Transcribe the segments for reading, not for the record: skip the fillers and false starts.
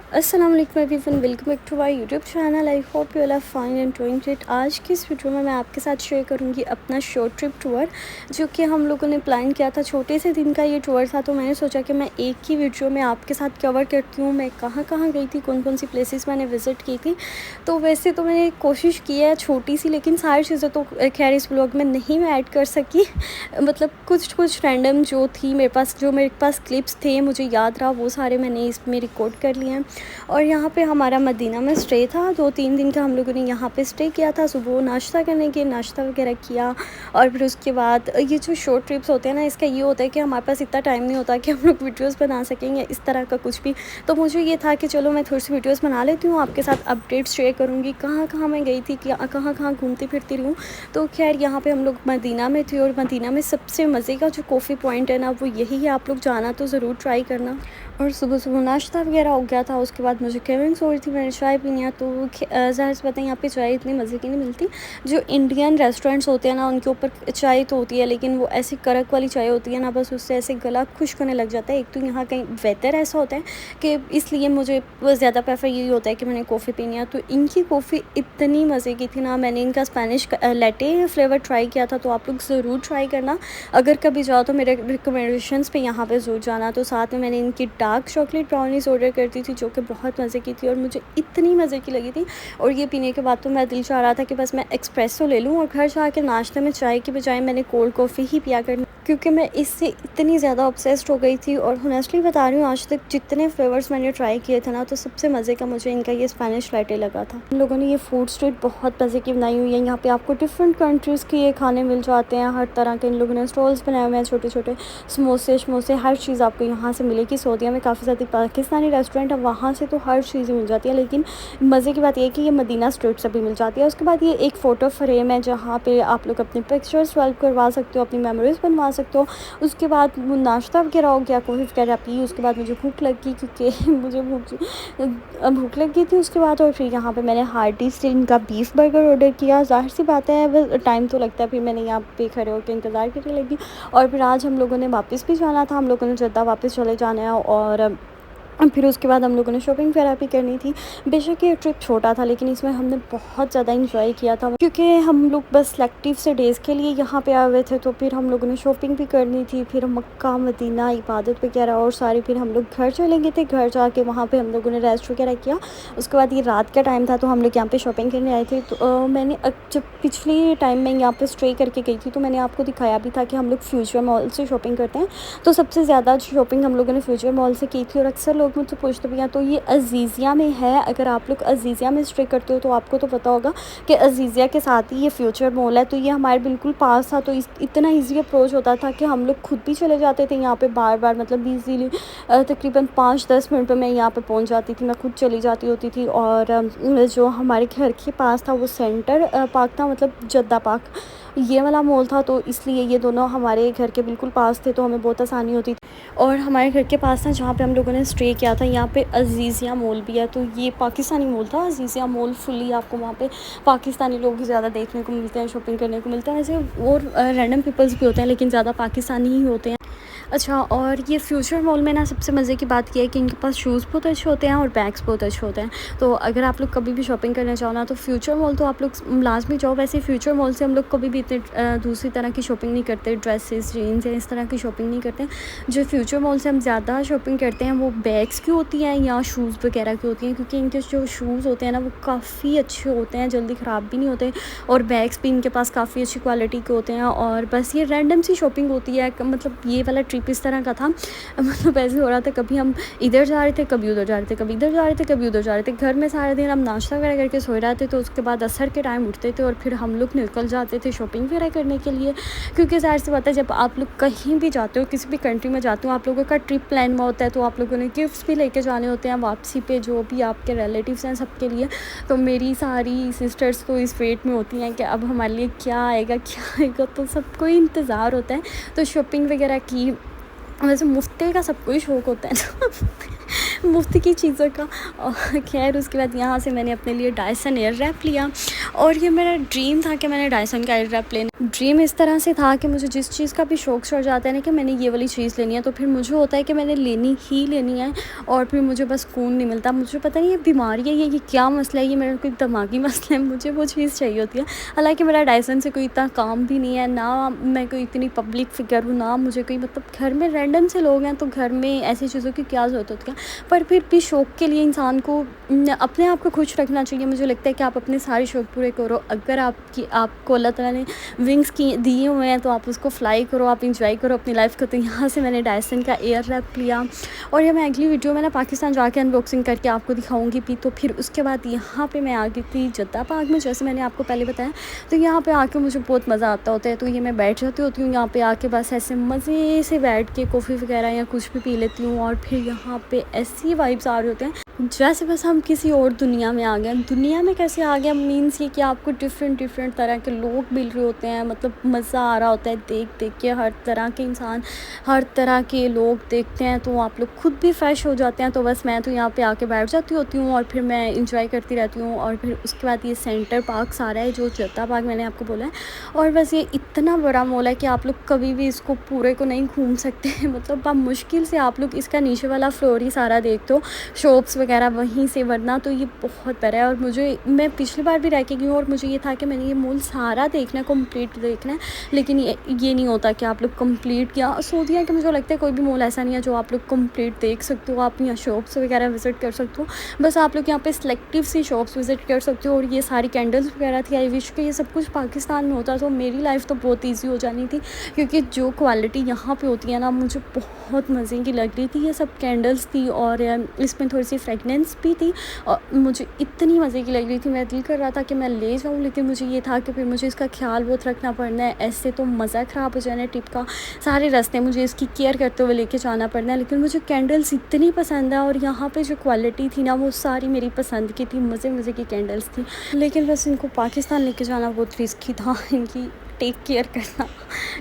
अस्सलाम वालेकुम everyone, welcome back to my YouTube channel. I hope you all are fine and doing great. आज की इस video में मैं आपके साथ शेयर करूंगी अपना शॉर्ट ट्रिप टूर, जो कि हम लोगों ने प्लान किया था। छोटे से दिन का ये टूर था, तो मैंने सोचा कि मैं एक ही वीडियो में आपके साथ कवर करती हूँ मैं कहाँ कहाँ गई थी, कौन कौन सी प्लेसेस मैंने विज़िट की थी। तो वैसे तो मैंने कोशिश की है छोटी सी, लेकिन सारी चीज़ें तो खैर इस ब्लॉग में नहीं मैं ऐड कर सकी। मतलब कुछ कुछ रैंडम जो थी मेरे पास क्लिप्स थे, मुझे याद रहा, वो सारे मैंने इसमें रिकॉर्ड कर लिए हैं। और यहाँ पे हमारा मदीना में स्टे था, 2-3 दिन का हम लोगों ने यहाँ पे स्टे किया था। सुबह नाश्ता करने के नाश्ता वगैरह किया, और फिर उसके बाद ये जो शॉर्ट ट्रिप्स होते हैं ना, इसका ये होता है कि हमारे पास इतना टाइम नहीं होता कि हम लोग वीडियोस बना सकेंगे इस तरह का कुछ भी। तो मुझे ये था कि चलो मैं थोड़ी सी वीडियोस बना लेती हूँ, आपके साथ अपडेट्स शेयर करूँगी कहाँ कहाँ मैं गई थी, कहाँ कहाँ घूमती फिरती रही हूँ। तो खैर यहाँ पे हम लोग मदीना में थे, और मदीना में सबसे मज़े का जो कॉफ़ी पॉइंट है ना, वो यही है। आप लोग जाना तो ज़रूर ट्राई करना। और सुबह सुबह नाश्ता वगैरह हो गया था, उसके बाद मुझे क्रेविंग्स हो रही थी, मैंने चाय पीनी है। तो ज़ाहिर सी बात है, यहाँ पे चाय इतनी मज़े की नहीं मिलती। जो इंडियन रेस्टोरेंट्स होते हैं ना, उनके ऊपर चाय तो होती है, लेकिन वो ऐसी कड़क वाली चाय होती है ना, बस उससे ऐसे गला खुश्क होने लग जाता है। एक तो यहाँ कहीं वेदर ऐसा होता है कि इसलिए मुझे बस ज़्यादा प्रेफर यही होता है कि मैंने कॉफ़ी पीनी है। तो इनकी कॉफ़ी इतनी मज़े की थी ना, मैंने इनका स्पेनिश लैटे फ्लेवर ट्राई किया था, तो आप लोग ज़रूर ट्राई करना। अगर कभी जाओ तो मेरे रिकमेंडेशंस पे यहाँ पे ज़रूर जाना। तो साथ में मैंने इनकी डार्क चॉकलेट ब्राउनीज़ ऑर्डर कर दी थी, जो कि बहुत मज़े की थी और मुझे इतनी मज़े की लगी थी। और ये पीने के बाद तो मेरा दिल चाह रहा था कि बस मैं एक्सप्रेसो ले लूँ, और घर जाके नाश्ते में चाय की बजाय मैंने कोल्ड कॉफ़ी ही पिया करनी, क्योंकि मैं इससे इतनी ज़्यादा ऑब्सेस्ड हो गई थी। और होनेस्टली बता रही हूँ, आज तक जितने फ्लेवर्स मैंने ट्राई किए थे ना, तो सबसे मज़े का मुझे इनका ये स्पेनिश लैटे लगा था। हम लोगों ने ये फूड स्ट्रीट बहुत मज़े की बनाई हुई है। यहाँ पे आपको डिफरेंट कंट्रीज़ के ये खाने मिल जाते हैं, हर तरह के इन लोगों ने स्टॉल्स बनाए हुए हैं, छोटे छोटे समोसे शमोसे, हर चीज़ आपको यहाँ से मिलेगी। सऊदीया में काफ़ी ज़्यादा पाकिस्तानी रेस्टोरेंट है, वहाँ से तो हर चीज़ मिल जाती है, लेकिन मज़े की बात यह है कि ये मदीना स्ट्रीट से भी मिल जाती है। उसके बाद ये एक फ़ोटो फ्रेम है, जहाँ पे आप लोग अपने पिक्चर्स डेवलप करवा सकते हो, अपनी मेमोरीज़ बनवा सकते हो। उसके बाद वो नाश्ता वगैरह हो गया, कॉफ़ी वगैरह पी। उसके बाद मुझे भूख लगी, क्योंकि मुझे भूख लग गई थी उसके बाद। और फिर यहाँ पे मैंने हार्टी से इनका बीफ बर्गर ऑर्डर किया। ज़ाहिर सी बात है, बस टाइम तो लगता है, फिर मैंने यहाँ पे खड़े होकर इंतज़ार करने लगी। और फिर आज हम लोगों ने वापस भी जाना था, हम लोगों ने जद्दा वापस चले जाना है। और फिर उसके बाद हम लोगों ने शॉपिंग वगैरह भी करनी थी। बेशक ये ट्रिप छोटा था, लेकिन इसमें हमने बहुत ज़्यादा इंजॉय किया था, क्योंकि हम लोग बस सेलेक्टिव से डेज़ के लिए यहाँ पे आए हुए थे। तो फिर हम लोगों ने शॉपिंग भी करनी थी, फिर मक्का मदीना इबादत वगैरह और सारी। फिर हम लोग घर चले गए थे, घर जाके वहाँ पे हम लोगों ने रेस्ट वगैरह किया। उसके बाद ये रात का टाइम था, तो हम लोग यहाँ पे शॉपिंग करने आए थे। तो मैंने जब पिछले टाइम में यहाँ पे स्टे करके गई थी, तो मैंने आपको दिखाया भी था कि हम लोग फ्यूचर मॉल से शॉपिंग करते हैं। तो सबसे ज़्यादा शॉपिंग हम लोगों ने फ्यूचर मॉल से की थी। और अक्सर लोग मुझसे पूछते भी हैं, तो ये अज़ीज़िया में है। अगर आप लोग अज़ीज़िया में स्टे करते हो, तो आपको तो पता होगा कि अज़ीज़िया के साथ ही ये फ्यूचर मॉल है। तो ये हमारे बिल्कुल पास था, तो इतना ईजी अप्रोच होता था कि हम लोग खुद भी चले जाते थे यहाँ पे बार बार। मतलब ईजीली तकरीबन 5-10 मिनट में मैं यहाँ पे पहुँच जाती थी, मैं खुद चली जाती होती थी। और जो हमारे घर के पास था, वो सेंटर पार्क था, मतलब जद्दा पार्क, ये वाला मॉल था। तो इसलिए ये दोनों हमारे घर के बिल्कुल पास थे, तो हमें बहुत आसानी होती थी। और हमारे घर के पास ना, जहाँ पे हम लोगों ने स्टे किया था, यहाँ पे अज़ीज़िया मॉल भी है। तो ये पाकिस्तानी मॉल था अज़ीज़िया मॉल। फुली आपको वहाँ पे पाकिस्तानी लोग ही ज़्यादा देखने को मिलते हैं, शॉपिंग करने को मिलता है। ऐसे और रैंडम पीपल्स भी होते हैं, लेकिन ज़्यादा पाकिस्तानी ही होते हैं। अच्छा, और ये फ्यूचर मॉल में ना सबसे मज़े की बात ये है कि इनके पास शूज़ बहुत अच्छे होते हैं और बैग्स बहुत अच्छे होते हैं। तो अगर आप लोग कभी भी शॉपिंग करना चाहो ना, तो फ्यूचर मॉल तो आप लोग लाजमी जाओ। वैसे फ्यूचर मॉल से हम लोग कभी भी इतने दूसरी तरह की शॉपिंग नहीं करते, ड्रेसेस जीन्स या इस तरह की शॉपिंग नहीं करते। जो फ्यूचर मॉल से हम ज़्यादा शॉपिंग करते हैं, वो बैग्स की होती हैं या शूज़ वगैरह की होती हैं, क्योंकि इनके जो शूज़ होते हैं ना, वो काफ़ी अच्छे होते हैं, जल्दी ख़राब भी नहीं होते। और बैग्स भी इनके पास काफ़ी अच्छी क्वालिटी के होते हैं। और बस ये रैंडम सी शॉपिंग होती है। मतलब ये वाला ट्रिप इस तरह का था, मतलब ऐसे हो रहा था, कभी हम इधर जा रहे थे, कभी उधर जा रहे थे, कभी इधर जा रहे थे, कभी उधर जा रहे थे। घर में सारे दिन हम नाश्ता वगैरह करके सो रहे थे, तो उसके बाद असर के टाइम उठते थे और फिर हम लोग निकल जाते थे शॉपिंग वगैरह करने के लिए। क्योंकि ज़ाहिर सी बात है, जब आप लोग कहीं भी जाते हो, किसी भी कंट्री में जाते हो, आप लोगों का ट्रिप प्लान में होता है, तो आप लोगों ने गिफ्ट्स भी लेके जाने होते हैं वापसी पे, जो भी आपके रिलेटिव्स हैं सबके लिए। तो मेरी सारी सिस्टर्स तो इस वेट में होती हैं कि अब हमारे लिए क्या आएगा क्या आएगा, तो सबको ही इंतज़ार होता है। तो शॉपिंग वगैरह की, वैसे मुफ्ते का सबको ही शौक़ होता है ना मुफ्त की चीज़ों का। और खैर उसके बाद यहाँ से मैंने अपने लिए डायसन एयर रैप लिया, और ये मेरा ड्रीम था कि मैंने डायसन का एयर रैप लेना। ड्रीम इस तरह से था कि मुझे जिस चीज़ का भी शौक चढ़ जाता है ना कि मैंने ये वाली चीज़ लेनी है, तो फिर मुझे होता है कि मैंने लेनी ही लेनी है, और फिर मुझे बस सुकून नहीं मिलता। मुझे पता नहीं ये बीमारी है, ये क्या मसला है, ये मेरा कोई दिमागी मसला है, मुझे वो चीज़ चाहिए होती है। हालांकि मेरा डायसन से कोई इतना काम भी नहीं है, ना मैं कोई इतनी पब्लिक फिगर हूँ, ना मुझे कोई मतलब घर में रैंडम से लोग हैं तो घर में ऐसी चीज़ों की क्या ज़रूरत होती है। पर फिर भी शौक़ के लिए इंसान को अपने आप को खुश रखना चाहिए। मुझे लगता है कि आप अपने सारे शौक़ पूरे करो। अगर आपको अल्लाह ताला ने विंग्स दिए हुए हैं तो आप उसको फ्लाई करो, आप इंजॉय करो अपनी लाइफ को। तो यहाँ से मैंने डायसन का एयर रैप लिया, और ये मैं अगली वीडियो में ना पाकिस्तान जाके अनबॉक्सिंग करके आपको दिखाऊंगी भी। तो फिर उसके बाद यहाँ पे मैं आ गई थी जद्दा पार्क में, जैसे मैंने आपको पहले बताया। तो यहाँ पे आके मुझे बहुत मज़ा आता होता है, तो ये मैं बैठ जाती होती हूँ यहाँ पे आके, बस ऐसे मज़े से बैठ के कॉफ़ी वगैरह या कुछ भी पी लेती हूँ। और फिर यहाँ पे ऐसी वाइब्स आ रहे होते हैं जैसे बस हम किसी और दुनिया में आ गए। दुनिया में कैसे आ गया मीन्स ये कि आपको डिफरेंट तरह के लोग मिल रहे होते हैं, मतलब मज़ा आ रहा होता है देख के। हर तरह के इंसान, हर तरह के लोग देखते हैं, तो आप लोग खुद भी फ्रेश हो जाते हैं। तो बस मैं तो यहाँ पे आके बैठ जाती होती हूँ, और फिर मैं इंजॉय करती रहती हूँ। और फिर उसके बाद ये सेंटर पार्क सारा है, जो जद्दा पार्क मैंने आपको बोला है। और बस ये इतना बड़ा मॉल है कि आप लोग कभी भी इसको पूरे को नहीं घूम सकते मतलब आप मुश्किल से आप लोग इसका नीचे वाला फ्लोर ही सारा देखते हो, शॉप्स वगैरह वहीं से, वरना तो ये बहुत बड़ा है। और मैं पिछली बार भी रह के गई हूँ, और मुझे ये था कि मैंने ये मॉल सारा देखना है, कंप्लीट देखना है। लेकिन ये नहीं होता कि आप लोग कंप्लीट किया सोच दिया कि मुझे लगता है कोई भी मॉल ऐसा नहीं है जो आप लोग कंप्लीट देख सकते हो। आप यहाँ शॉप्स वगैरह विज़िट कर सकते हो, बस आप लोग यहाँ पे सिलेक्टिव सी शॉप्स विज़िट कर सकते हो। और ये सारी कैंडल्स वगैरह थी, आई विश कि ये सब कुछ पाकिस्तान में होता तो मेरी लाइफ तो बहुत ईजी हो जानी थी, क्योंकि जो क्वालिटी यहाँ पे होती है ना, मुझे बहुत मज़े की लग रही थी। ये सब कैंडल्स थी, और इसमें थोड़ी सी फ्रेगनेंस भी थी, और मुझे इतनी मज़े की लग रही थी। मेरा दिल कर रहा था कि मैं ले जाऊँ, लेकिन मुझे ये था कि फिर मुझे इसका ख्याल बहुत रखना पड़ना है, ऐसे तो मज़ा ख़राब हो जाना है ट्रिप का। सारे रास्ते मुझे इसकी केयर करते हुए लेके जाना पड़ना है। लेकिन मुझे कैंडल्स इतनी पसंद है, और यहाँ पे जो क्वालिटी थी ना, वो सारी मेरी पसंद की थी, मज़े की कैंडल्स थी। लेकिन बस इनको पाकिस्तान लेके जाना बहुत रिस्की था, इनकी टेक केयर करना,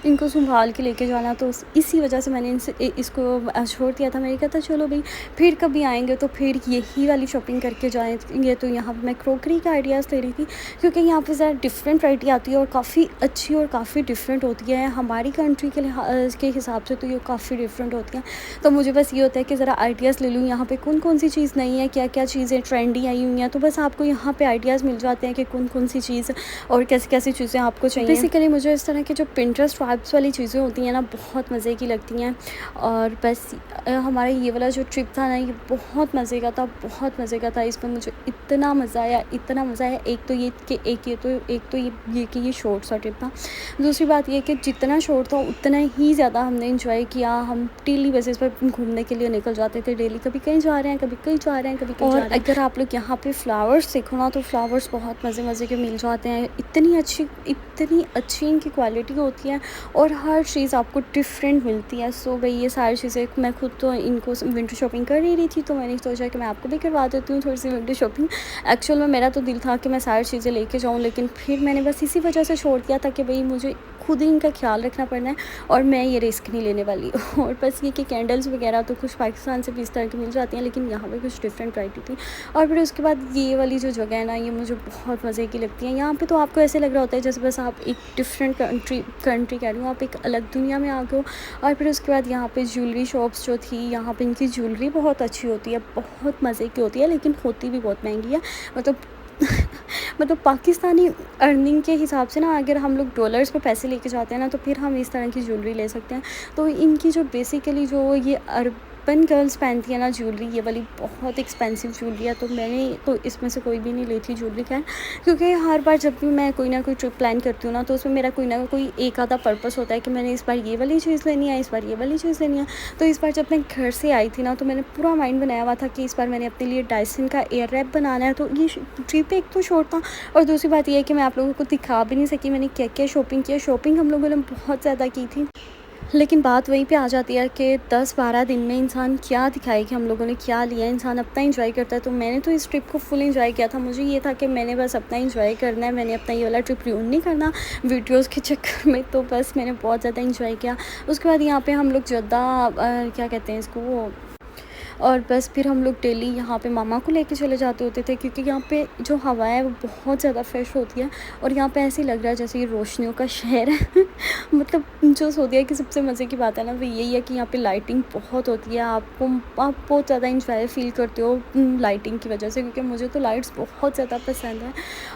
इनको संभाल के लेके जाना। तो इसी वजह से मैंने इसको छोड़ दिया था। मैंने कहा था चलो भाई फिर कभी आएंगे तो फिर यही वाली शॉपिंग करके जाएंगे। तो यहाँ पे मैं क्रॉकरी का आइडियाज़ दे रही थी, क्योंकि यहाँ पे ज़रा डिफरेंट वैरायटी आती है, और काफ़ी अच्छी और काफ़ी डिफरेंट होती है। हमारी कंट्री के हिसाब से तो ये काफ़ी डिफरेंट होती है। तो मुझे बस ये होता है कि ज़रा आइडियाज़ ले लूँ यहाँ पे कौन सी चीज़ नहीं है, क्या चीज़ें ट्रेंडी आई हुई हैं। तो बस आपको यहाँ पे आइडियाज़ मिल जाते हैं कि कौन सी चीज़ और कैसी चीज़ें आपको चाहिए। बेसिकली मुझे इस तरह की जो पिंटरेस्ट वाइब्स वाली चीज़ें होती हैं ना, बहुत मज़े की लगती हैं। और बस हमारा ये वाला जो ट्रिप था ना, ये बहुत मज़े का था। इसमें मुझे इतना मज़ा आया। एक तो ये कि ये शॉर्ट सा ट्रिप था। दूसरी बात ये कि जितना शॉर्ट था उतना ही ज़्यादा हमने इंजॉय किया। हम डेली बेसिस पर घूमने के लिए निकल जाते थे, डेली कभी कहीं जा रहे हैं, कभी कहीं जा रहे हैं। और अगर आप लोग यहाँ पे फ्लावर्स देखो ना, तो फ्लावर्स बहुत मज़े के मिल जाते हैं। इतनी अच्छी इनकी क्वालिटी होती है, और हर चीज़ आपको डिफरेंट मिलती है। सो भाई ये सारी चीज़ें मैं खुद तो इनको विंटर शॉपिंग कर ही रही थी, तो मैंने सोचा कि मैं आपको भी करवा देती हूँ थोड़ी सी विंटर शॉपिंग। एक्चुअल में मेरा तो दिल था कि मैं सारी चीज़ें लेके जाऊँ, लेकिन फिर मैंने बस इसी वजह से छोड़ दिया था कि भाई मुझे खुद ही इनका ख्याल रखना पड़ना है, और मैं ये रिस्क नहीं लेने वाली। और बस ये कि कैंडल्स वगैरह तो कुछ पाकिस्तान से भी इस तरह की मिल जाती हैं, लेकिन यहाँ पे कुछ डिफरेंट वैरायटी थी। और फिर उसके बाद ये वाली जो जगह है ना, ये मुझे बहुत मज़े की लगती है। यहाँ पे तो आपको ऐसे लग रहा होता है जैसे बस आप एक डिफरेंट कंट्री कह रही हूँ, आप एक अलग दुनिया में आ गए हो। और फिर उसके बाद यहाँ पे ज्वेलरी शॉप्स जो थी, यहाँ पे इनकी ज्वेलरी बहुत अच्छी होती है, बहुत मज़े की होती है, लेकिन होती भी बहुत महंगी है। मतलब पाकिस्तानी अर्निंग के हिसाब से ना, अगर हम लोग डॉलर्स पे पैसे लेके जाते हैं ना, तो फिर हम इस तरह की ज्वेलरी ले सकते हैं। तो इनकी जो बेसिकली जो ये अर्बन गर्ल्स पहनती है ना ज्वेलरी, ये वाली बहुत एक्सपेंसिव ज्वेलरी है। तो मैंने तो इसमें से कोई भी नहीं ली थी ज्वेलरी, खैर, क्योंकि हर बार जब भी मैं कोई ना कोई ट्रिप प्लान करती हूँ ना, तो उसमें मेरा कोई ना कोई एक आधा पर्पस होता है कि मैंने इस बार ये वाली चीज़ लेनी है, इस बार ये वाली चीज़ लेनी है। तो इस बार जब मैं घर से आई थी ना, तो मैंने पूरा माइंड बनाया हुआ था कि इस बार मैंने अपने लिए डायसन का एयर रैप बनाना है। तो ये ट्रिप एक तो शॉर्ट था, और दूसरी बात यह है कि मैं आप लोगों को दिखा भी नहीं सकी मैंने क्या शॉपिंग किया। शॉपिंग हम लोगों ने बहुत ज़्यादा की थी, लेकिन बात वहीं पे आ जाती है कि 10-12 दिन में इंसान क्या दिखाए कि हम लोगों ने क्या लिया। इंसान अपना एंजॉय करता है। तो मैंने तो इस ट्रिप को फुल एंजॉय किया था। मुझे ये था कि मैंने बस अपना एंजॉय करना है, मैंने अपना ये वाला ट्रिप रूइन नहीं करना वीडियोस के चक्कर में। तो बस मैंने बहुत ज़्यादा एंजॉय किया। उसके बाद यहाँ पे हम लोग जद्दा क्या कहते हैं इसको, और बस फिर हम लोग डेली यहाँ पे मामा को लेके चले जाते होते थे, क्योंकि यहाँ पे जो हवा है वो बहुत ज़्यादा फ्रेश होती है और यहाँ पे ऐसे ही लग रहा है जैसे ये रोशनियों का शहर है। मतलब जो सोदिया की सबसे मज़े की बात है ना वो यही है कि यहाँ पे लाइटिंग बहुत होती है। आप बहुत ज़्यादा इंजॉय फील करते हो लाइटिंग की वजह से, क्योंकि मुझे तो लाइट्स बहुत ज़्यादा पसंद है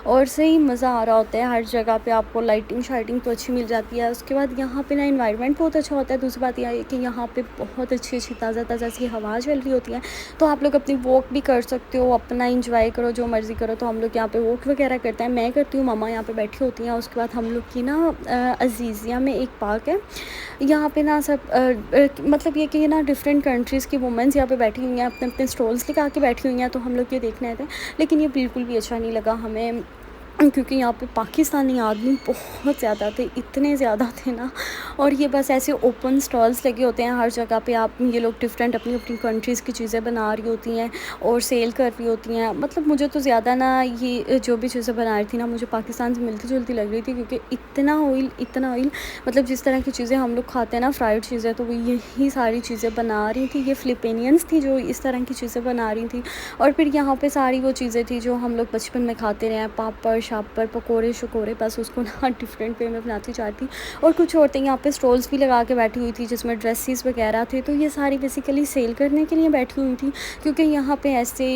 और सही मज़ा आ रहा होता है। हर जगह पे आपको लाइटिंग शाइटिंग तो अच्छी मिल जाती है। उसके बाद यहाँ पे ना एनवायरनमेंट बहुत अच्छा होता है। दूसरी बात यह है कि यहाँ पे बहुत अच्छी अच्छी ताज़ा ताज़ा सी हवा चल रही होती है, तो आप लोग अपनी वॉक भी कर सकते हो, अपना इंजॉय करो, जो मर्ज़ी करो। तो हम लोग यहाँ पे वॉक वगैरह करते हैं, मैं करती हूँ, मम्मा यहाँ पे बैठी होती हैं। उसके बाद हम लोग की ना अजीज़िया में एक पार्क है, यहाँ पे ना सब मतलब ये कि ना डिफरेंट कंट्रीज़ की वुमेंस यहाँ पे बैठी हुई हैं, अपने अपने स्टॉल्स लगा के बैठी हुई हैं। तो हम लोग ये देखने आए थे, लेकिन ये बिल्कुल भी अच्छा नहीं लगा हमें, क्योंकि यहाँ पे पाकिस्तानी आदमी बहुत ज़्यादा थे, इतने ज़्यादा थे ना। और ये बस ऐसे ओपन स्टॉल्स लगे होते हैं हर जगह पे। आप ये लोग डिफरेंट अपनी अपनी कंट्रीज़ की चीज़ें बना रही होती हैं और सेल कर रही होती हैं। मतलब मुझे तो ज़्यादा ना ये जो भी चीज़ें बना रही थी ना, मुझे पाकिस्तान से मिलती जुलती लग रही थी, क्योंकि इतना ऑयल मतलब जिस तरह की चीज़ें हम लोग खाते हैं ना, फ्राइड चीज़ें, तो वो यही सारी चीज़ें बना रही थी। ये फिलिपीनियंस थी जो इस तरह की चीज़ें बना रही थी। और फिर यहाँ पे सारी वो चीज़ें थी जो हम लोग बचपन में खाते रहे हैं, पापड़ शापड़ पकोड़े शकोड़े, बस उसको ना डिफरेंट वे में बनाती जाती। और कुछ औरतें यहाँ पे स्टॉल्स भी लगा के बैठी हुई थी जिसमें ड्रेसेस वगैरह थे, तो ये सारी बेसिकली सेल करने के लिए बैठी हुई थी, क्योंकि यहाँ पे ऐसे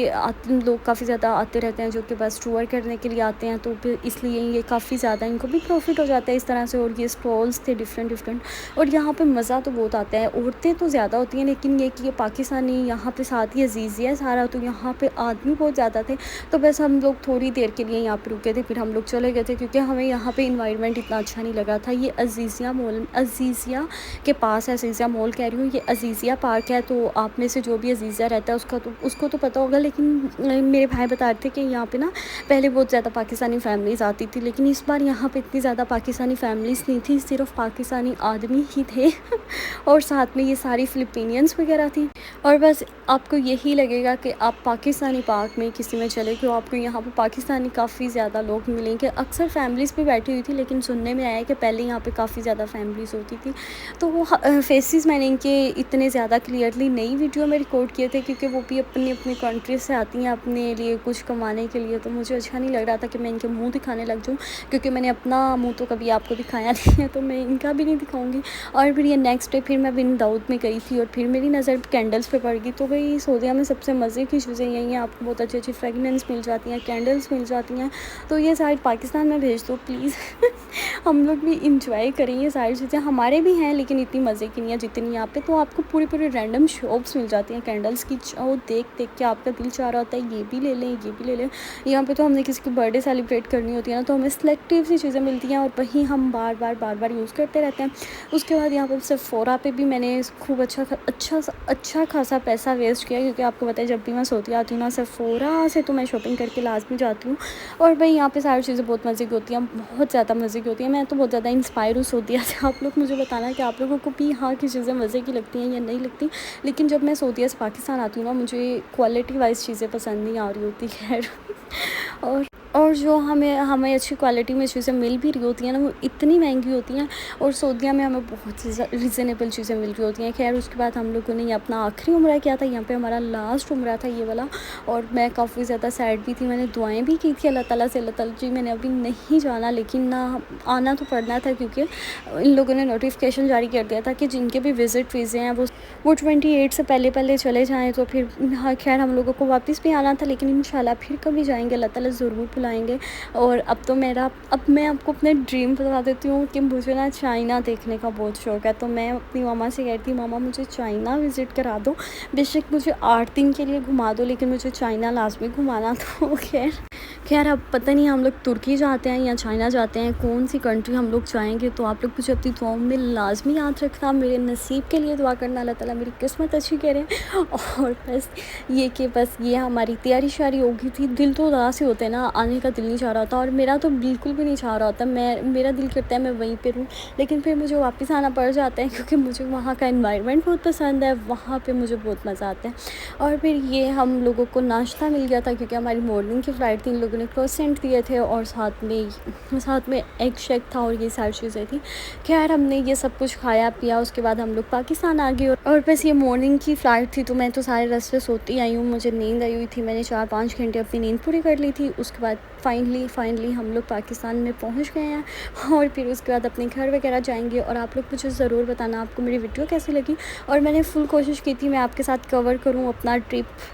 लोग काफ़ी ज़्यादा आते रहते हैं जो कि बस टूर करने के लिए आते हैं, तो फिर इसलिए ये काफ़ी ज़्यादा इनको भी प्रॉफिट हो जाता है इस तरह से। और ये स्टॉल्स थे डिफरेंट, और यहाँ पे मज़ा तो बहुत आता है। औरतें तो ज़्यादा होती हैं, लेकिन ये कि ये पाकिस्तानी यहाँ पे साथ ही अजीज़िया है सारा, तो यहाँ पे आदमी बहुत ज़्यादा थे। तो बस हम लोग थोड़ी देर के लिए यहाँ पे रुके थे, फिर हम लोग चले गए थे, क्योंकि हमें यहाँ पे इन्वायरमेंट इतना अच्छा नहीं लगा था। ये अजीज़िया मॉल, अजीज़िया के पास है, अजीज़िया मॉल कह रही हूँ, ये अजीज़िया पार्क है। तो आप में से जो भी अजीज़िया रहता है उसको तो पता होगा, लेकिन मेरे भाई बता रहे थे कि यहाँ पे ना पहले बहुत ज़्यादा पाकिस्तानी फैमिलीज़ आती थी, लेकिन इस बार यहाँ पे इतनी ज़्यादा पाकिस्तानी फैमिलीज़ नहीं थी, सिर्फ पाकिस्तानी आदमी ही थे। और साथ में ये सारी फिलिपीनियंस वगैरह थी। और बस आपको यही लगेगा कि आप पाकिस्तानी पार्क में किसी में चले गए, आपको यहाँ पे पाकिस्तानी काफ़ी ज़्यादा लोग मिलेंगे। अक्सर फैमिलीज़ भी बैठी हुई थी, लेकिन सुनने में आया कि पहले यहाँ पे काफ़ी ज़्यादा फैमिलीज़ होती थी। तो वो फेसेस मैंने इनके इतने ज़्यादा क्लियरली नई वीडियो में रिकॉर्ड किए थे, क्योंकि वो भी अपनी अपनी कंट्री से आती हैं अपने लिए कुछ कमाने के लिए। तो मुझे अच्छा नहीं लग रहा था कि मैं इनके मुँह दिखाने लग जाऊँ, क्योंकि मैंने अपना मुँह तो कभी आपको दिखाया नहीं है, तो मैं इनका भी नहीं दिखाऊँगी। और फिर ये नेक्स्ट डे फिर मैं बिन दाऊद में गई थी, और फिर मेरी नज़र कैंडल्स पे पड़ गई। तो भाई सऊदीया में सबसे मज़े की चीज़ें यही हैं, आपको बहुत अच्छी अच्छी फ्रेगनेंस मिल जाती हैं, कैंडल्स मिल जाती हैं। तो ये साइड पाकिस्तान में भेज दो प्लीज़। हम लोग भी इंजॉय करें ये सारी चीज़ें। हमारे भी हैं, लेकिन इतनी मज़े की नहीं है जितनी यहाँ पे। तो आपको पूरी पूरी रैंडम शॉप्स मिल जाती हैं कैंडल्स की, और देख देख के आपका दिल चाह रहा होता है ये भी ले लें, ये भी ले लें। यहाँ पे तो हमने किसी की बर्थडे सेलिब्रेट करनी होती है ना, तो हमें सिलेक्टिव सी चीज़ें मिलती हैं, और वही हम बार बार यूज़ करते रहते हैं। उसके बाद यहाँ पर सेफोरा पे भी मैंने खूब अच्छा खासा पैसा वेस्ट किया, क्योंकि आपको पता है जब भी मैं सऊदीया आती हूँ ना, सेफोरा से तो मैं शॉपिंग करके लाजमी जाती हूँ। और भाई यहाँ पे सारी चीज़ें बहुत मज़े की होती हैं, बहुत ज़्यादा मज़े की होती हैं। मैं तो बहुत ज़्यादा इंस्पायर हूँ सऊदीया से। आप लोग मुझे बताना कि आप लोगों को भी यहाँ की चीज़ें मज़े की लगती हैं या नहीं लगती। लेकिन जब मैं सऊदीया से पाकिस्तान आती हूँ ना, मुझे क्वालिटी वाइज चीज़ें पसंद नहीं आ रही होती खैर। और जो हमें अच्छी क्वालिटी में चीज़ें मिल भी रही होती हैं ना, वो इतनी महंगी होती हैं। और सऊदीया में हमें बहुत रीज़नेबल चीज़ें मिल रही होती हैं। खैर उसके बाद हम लोगों ने अपना आखिरी उम्रा किया था, यहाँ पे हमारा लास्ट उम्रा था ये वाला। और मैं काफ़ी ज़्यादा सैड भी थी, मैंने दुआएं भी की थी अल्लाह ताला से, अल्लाह ताला जी मैंने अभी नहीं जाना, लेकिन ना आना तो पड़ना था, क्योंकि इन लोगों ने नोटिफिकेशन जारी कर दिया था कि जिनके भी विज़िट वीज़े हैं वो 28 से पहले चले जाएँ। तो फिर हाँ खैर हम लोगों को वापस भी आना था, लेकिन इंशाल्लाह फिर कभी जाएंगे, अल्लाह ताला ज़रूर बुलाएंगे। और अब मैं आपको अपने ड्रीम बता देती हूँ कि मुझे ना चाइना देखने का बहुत शौक़ है। तो मैं अपनी मामा से कहती हूँ, मामा मुझे चाइना विज़िट करा दो, बेशक मुझे 8 दिन के लिए घुमा दो, लेकिन मुझे चाइना लाजमी घुमाना। तो खैर अब पता नहीं हम लोग तुर्की जाते हैं या चाइना जाते हैं, कौन सी कंट्री हम लोग जाएंगे। तो आप लोग मुझे अपनी दुआओं में लाजमी याद रखना, मेरे नसीब के लिए दुआ करना, अल्लाह ताला मेरी किस्मत अच्छी करे। और बस ये हमारी तैयारी शारी हो गई थी। दिल तो उदास ही होते हैं ना, आने का दिल नहीं चाह रहा था, और मेरा तो बिल्कुल भी नहीं चाह रहा होता। मेरा दिल करता है मैं वहीं पे रहूँ, लेकिन फिर मुझे वापस आना पड़ जाता है, क्योंकि मुझे वहाँ का एनवायरनमेंट बहुत पसंद है, वहाँ पे मुझे बहुत मज़ा आता है। और फिर ये हम लोगों को नाश्ता मिल गया था, क्योंकि हमारी मॉर्निंग की फ़्लाइट थी। इन लोगों लोगों ने क्रोसेंट दिए थे और साथ में एग शेक था और ये सारी चीज़ें थी। खैर हमने ये सब कुछ खाया पिया, उसके बाद हम लोग पाकिस्तान आ गए और बस ये मॉर्निंग की फ़्लाइट थी तो मैं तो सारे रास्ते सोती आई हूँ, मुझे नींद आई हुई थी। मैंने 4-5 घंटे अपनी नींद पूरी कर ली थी। उसके बाद फाइनली हम लोग पाकिस्तान में पहुँच गए हैं और फिर उसके बाद अपने घर वगैरह जाएंगे। और आप लोग मुझे ज़रूर बताना आपको मेरी वीडियो कैसी लगी। और मैंने फुल कोशिश की थी मैं आपके साथ कवर करूँ अपना ट्रिप